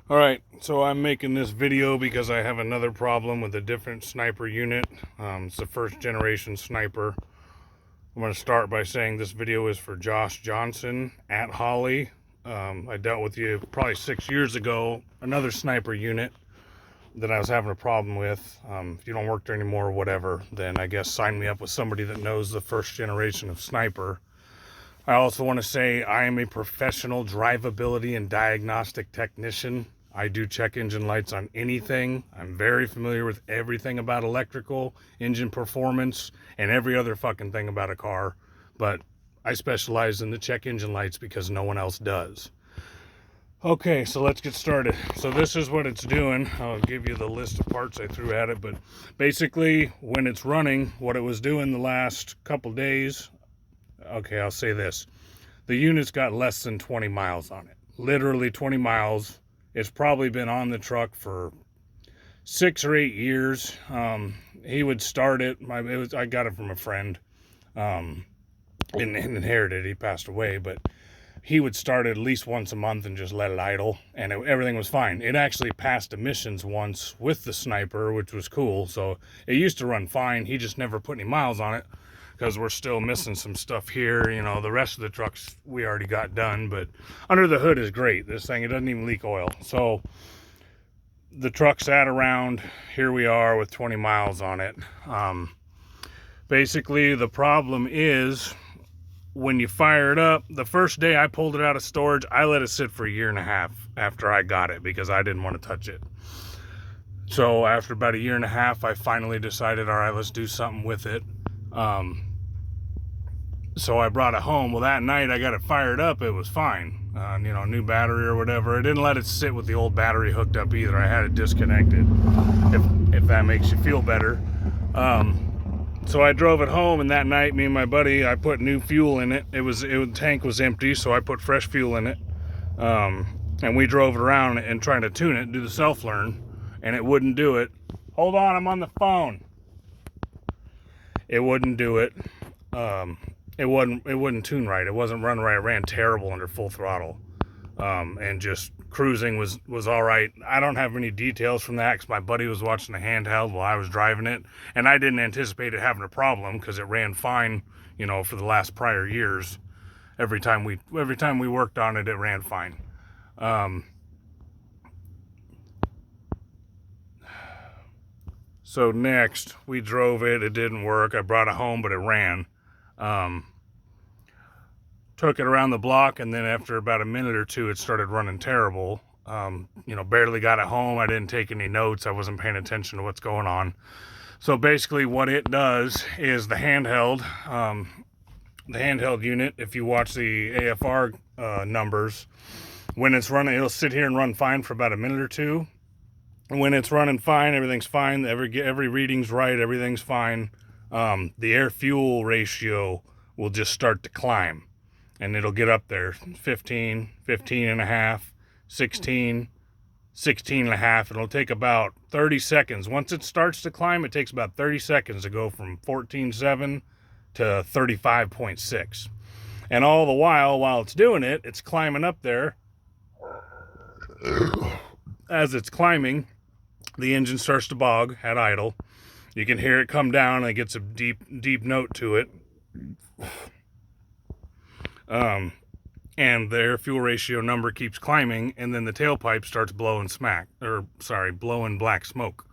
Alright, so I'm making this video because I have another problem with a different sniper unit. It's the first generation sniper. I'm going to start by saying this video is for Josh Johnson at Holley. I dealt with you probably 6 years ago, another sniper unit that I was having a problem with. If you don't work there anymore or whatever, then I guess sign me up with somebody that knows the first generation of sniper. I also want to say I am a professional drivability and diagnostic technician. I do check engine lights on anything. I'm very familiar with everything about electrical, engine performance, and every other fucking thing about a car. But I specialize in the check engine lights because no one else does. Okay, so let's get started. So this is what it's doing. I'll give you the list of parts I threw at it, but basically when it's running, what it was doing the last couple days, okay, I'll say this. The unit's got less than 20 miles on it. Literally 20 miles. It's probably been on the truck for 6 or 8 years. He would start it. I got it from a friend. And inherited it. He passed away, but he would start it at least once a month and just let it idle, and everything was fine. It actually passed emissions once with the sniper, which was cool. So it used to run fine. He just never put any miles on it because we're still missing some stuff here. You know, the rest of the trucks we already got done, but under the hood is great. This thing, it doesn't even leak oil. So the truck sat around. Here we are with 20 miles on it. Basically, the problem is when you fire it up, the first day I pulled it out of storage, I let it sit for 1.5 years after I got it because I didn't want to touch it. So after about 1.5 years, I finally decided, all right, let's do something with it. So I brought it home. Well, that night I got it fired up. It was fine. You know, new battery or whatever. I didn't let it sit with the old battery hooked up either. I had it disconnected, if that makes you feel better. So I drove it home, and that night, me and my buddy, I put new fuel in it. The tank was empty, so I put fresh fuel in it. And we drove it around and trying to tune it, do the self-learn, and it wouldn't do it. Hold on, I'm on the phone. It wouldn't do it. It wouldn't tune right. It wasn't run right. It ran terrible under full throttle. And just cruising was all right. I don't have any details from that because my buddy was watching the handheld while I was driving it, and I didn't anticipate it having a problem because it ran fine, you know, for the last prior years. Every time we worked on it, it ran fine. So next we drove it. It didn't work. I brought it home, but it ran. Took it around the block, and then after about a minute or two, it started running terrible. You know, barely got it home. I didn't take any notes. I wasn't paying attention to what's going on. So basically what it does is the handheld unit, if you watch the AFR numbers, when it's running, it'll sit here and run fine for about a minute or two. And when it's running fine, everything's fine. Every reading's right. Everything's fine. The air-fuel ratio will just start to climb. And it'll get up there, 15, 15 and a half, 16, 16 and a half. It'll take about 30 seconds. Once it starts to climb, it takes about 30 seconds to go from 14.7 to 35.6. And all the while it's doing it, it's climbing up there. As it's climbing, the engine starts to bog at idle. You can hear it come down, and it gets a deep note to it. And the air fuel ratio number keeps climbing, and then the tailpipe starts blowing black smoke.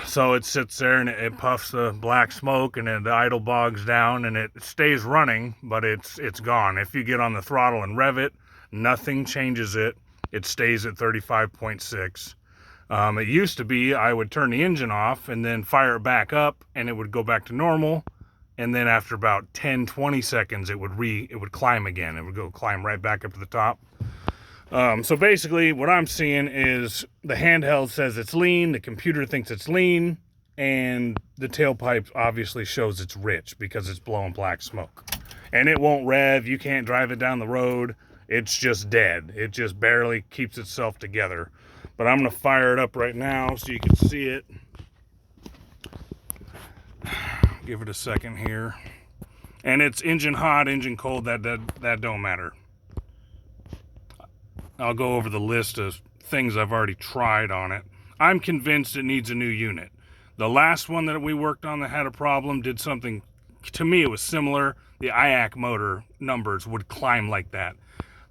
So it sits there and it puffs the black smoke, and then the idle bogs down, and it stays running, but it's gone. If you get on the throttle and rev it, nothing changes it. It stays at 35.6. It used to be I would turn the engine off and then fire it back up, and it would go back to normal. And then after about 10-20 seconds, it would climb again. It would climb right back up to the top. So basically what I'm seeing is the handheld says it's lean, the computer thinks it's lean, and the tailpipe obviously shows it's rich because it's blowing black smoke. And it won't rev. You can't drive it down the road. It's just dead. It just barely keeps itself together. But I'm going to fire it up right now so you can see it. Give it a second here. And it's engine hot, engine cold, that don't matter. I'll go over the list of things I've already tried on it. I'm convinced it needs a new unit. The last one that we worked on that had a problem did something, to me it was similar. The IAC motor numbers would climb like that.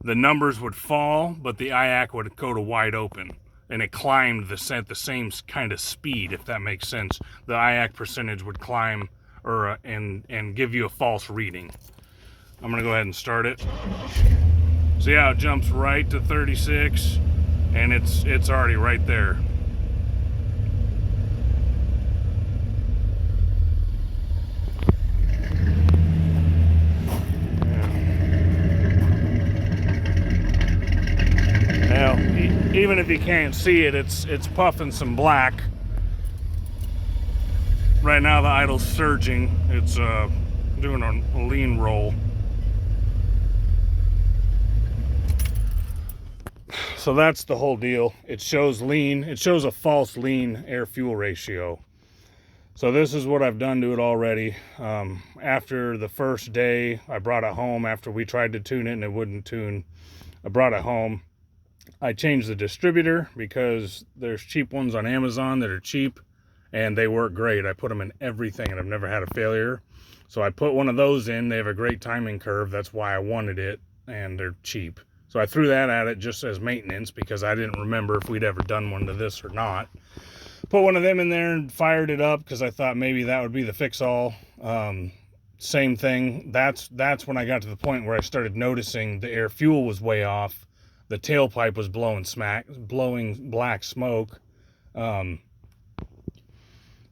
The numbers would fall, but the IAC would go to wide open. And it climbed at the same kind of speed, if that makes sense. The IAC percentage would climb and give you a false reading. I'm gonna go ahead and start it. See how it jumps right to 36, and it's already right there. Now, even if you can't see it, it's puffing some black. Right now the idle's surging. It's doing a lean roll. So that's the whole deal. It shows lean. It shows a false lean air-fuel ratio. So this is what I've done to it already. After the first day, I brought it home after we tried to tune it and it wouldn't tune. I brought it home. I changed the distributor because there's cheap ones on Amazon that are cheap and they work great. I put them in everything and I've never had a failure. So I put one of those in. They have a great timing curve. That's why I wanted it, and they're cheap. So I threw that at it just as maintenance because I didn't remember if we'd ever done one to this or not. Put one of them in there and fired it up because I thought maybe that would be the fix-all. Same thing. That's when I got to the point where I started noticing the air fuel was way off. The tailpipe was blowing black smoke.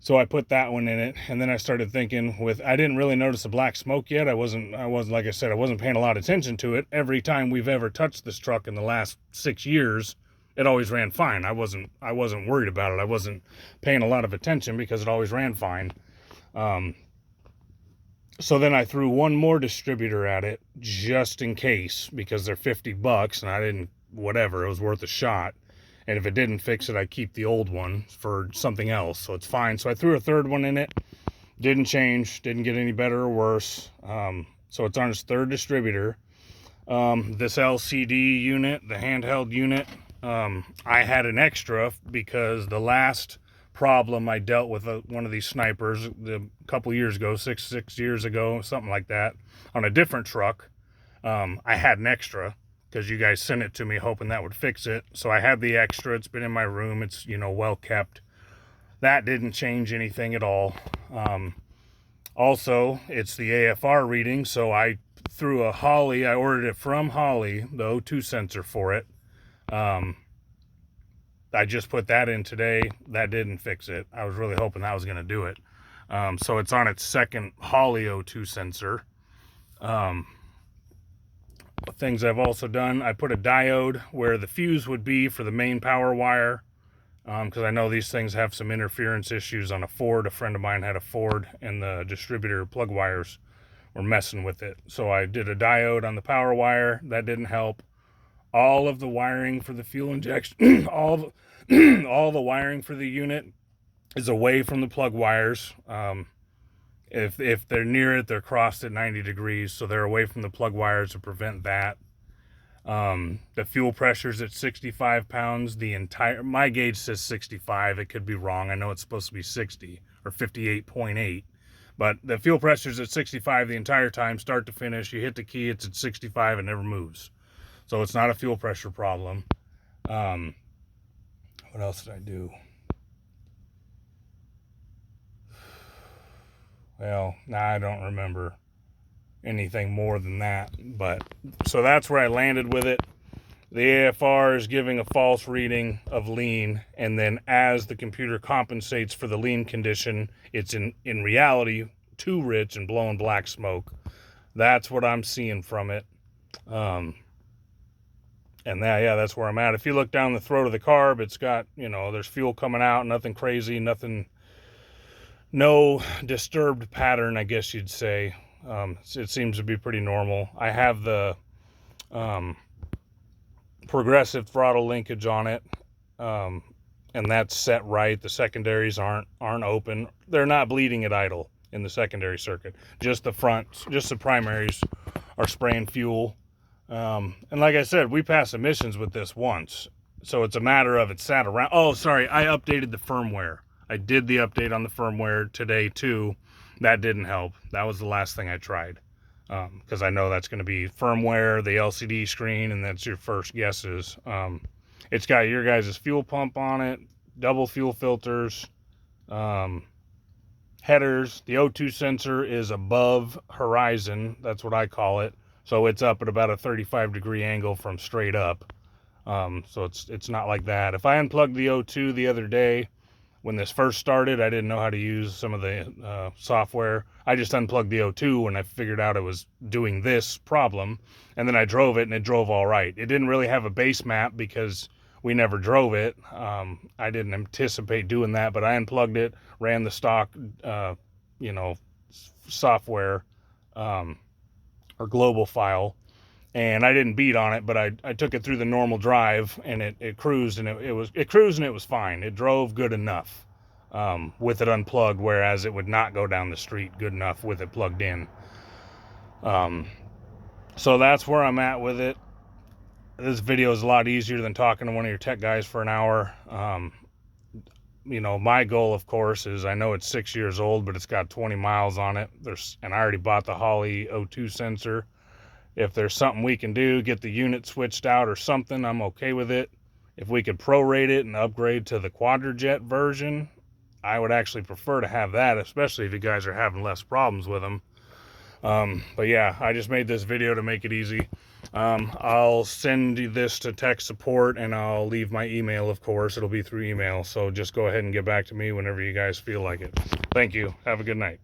So I put that one in it, and then I started thinking I didn't really notice the black smoke yet. I wasn't, like I said, I wasn't paying a lot of attention to it. Every time we've ever touched this truck in the last 6 years, it always ran fine. I wasn't worried about it. I wasn't paying a lot of attention because it always ran fine. So then I threw one more distributor at it just in case, because they're $50 and I didn't, whatever, it was worth a shot. And if it didn't fix it, I'd keep the old one for something else. So it's fine. So I threw a third one in it. Didn't change. Didn't get any better or worse. So it's on its third distributor. This LCD unit, the handheld unit, I had an extra because the last problem I dealt with one of these snipers a couple years ago, six years ago, something like that, on a different truck. I had an extra because you guys sent it to me hoping that would fix it. So I had the extra. It's been in my room. It's, well kept. That didn't change anything at all. Also, it's the AFR reading, so I threw a Holley. I ordered it from Holley, the O2 sensor for it. I just put that in today. That didn't fix it. I was really hoping that was going to do it. So it's on its second Holley O2 sensor. Things I've also done, I put a diode where the fuse would be for the main power wire, because I know these things have some interference issues on a Ford. A friend of mine had a Ford, and the distributor plug wires were messing with it. So I did a diode on the power wire. That didn't help. All of the wiring for the fuel injection, all the wiring for the unit is away from the plug wires. If they're near it, they're crossed at 90 degrees, so they're away from the plug wires to prevent that. The fuel pressure's at 65 pounds. My gauge says 65. It could be wrong. I know it's supposed to be 60 or 58.8, but the fuel pressure's at 65 the entire time, start to finish. You hit the key, it's at 65, it never moves. So it's not a fuel pressure problem. What else did I do? Well, I don't remember anything more than that. But so that's where I landed with it. The AFR is giving a false reading of lean, and then as the computer compensates for the lean condition, it's in reality too rich and blowing black smoke. That's what I'm seeing from it. And that's where I'm at. If you look down the throat of the carb, it's got, there's fuel coming out, nothing crazy, no disturbed pattern, I guess you'd say. It seems to be pretty normal. I have the progressive throttle linkage on it, and that's set right. The secondaries aren't open. They're not bleeding at idle in the secondary circuit. Just the primaries are spraying fuel. And like I said, we passed emissions with this once. So it's a matter of it sat around. Oh, sorry, I updated the firmware. I did the update on the firmware today too. That didn't help. That was the last thing I tried. Because I know that's going to be firmware, the LCD screen, and that's your first guesses. It's got your guys' fuel pump on it, double fuel filters, headers. The O2 sensor is above horizon. That's what I call it. So it's up at about a 35-degree angle from straight up. So it's not like that. If I unplugged the O2 the other day, when this first started, I didn't know how to use some of the software. I just unplugged the O2 when I figured out it was doing this problem. And then I drove it, and it drove all right. It didn't really have a base map because we never drove it. I didn't anticipate doing that, but I unplugged it, ran the stock, software or global file, and I didn't beat on it, but I took it through the normal drive, and it cruised, and it cruised, and it was fine. It drove good enough with it unplugged, whereas it would not go down the street good enough with it plugged in. So that's where I'm at with it. This video is a lot easier than talking to one of your tech guys for an hour. My goal, of course, is, I know it's 6 years old, but it's got 20 miles on it. And I already bought the Holley O2 sensor. If there's something we can do, get the unit switched out or something, I'm okay with it. If we could prorate it and upgrade to the Quadrajet version, I would actually prefer to have that, especially if you guys are having less problems with them. But yeah, I just made this video to make it easy. I'll send you this to tech support, and I'll leave my email, of course. It'll be through email, so just go ahead and get back to me whenever you guys feel like it. Thank you. Have a good night.